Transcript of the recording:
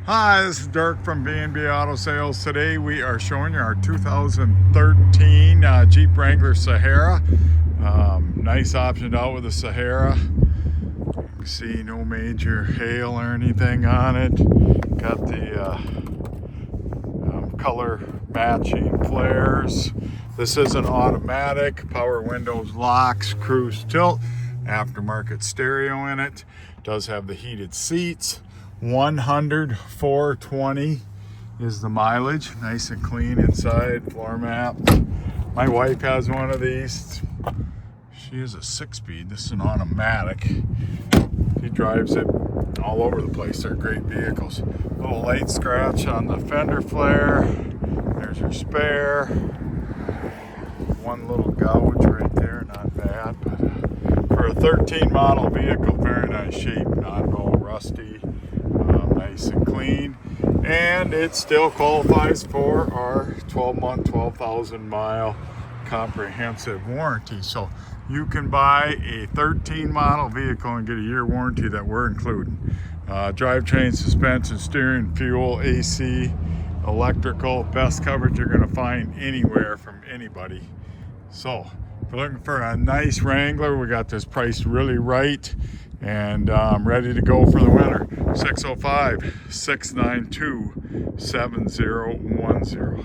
Hi, this is Dirk from B&B Auto Sales. Today we are showing you our 2013 Jeep Wrangler Sahara. Nice optioned out with the Sahara. You can see no major hail or anything on it. Got the color matching flares. This is an automatic, power windows, locks, cruise tilt, aftermarket stereo in it. Does have the heated seats. 104.20 is the mileage. Nice and clean inside, floor mat. My wife has one of these. She is a 6-speed. This is an automatic. She drives it all over the place. They're great vehicles. Little light scratch on the fender flare. There's your spare. One little gouge right there, not bad. But for a 13 model vehicle, very nice shape, not all rusty. Nice and clean, and it still qualifies for our 12-month, 12,000 mile comprehensive warranty. So you can buy a 13 model vehicle and get a year warranty that we're including. Drivetrain, suspension, steering, fuel, AC, electrical, best coverage you're going to find anywhere from anybody. So if you're looking for a nice Wrangler, we got this priced really right, and I'm ready to go for the winter. 605-692-7010.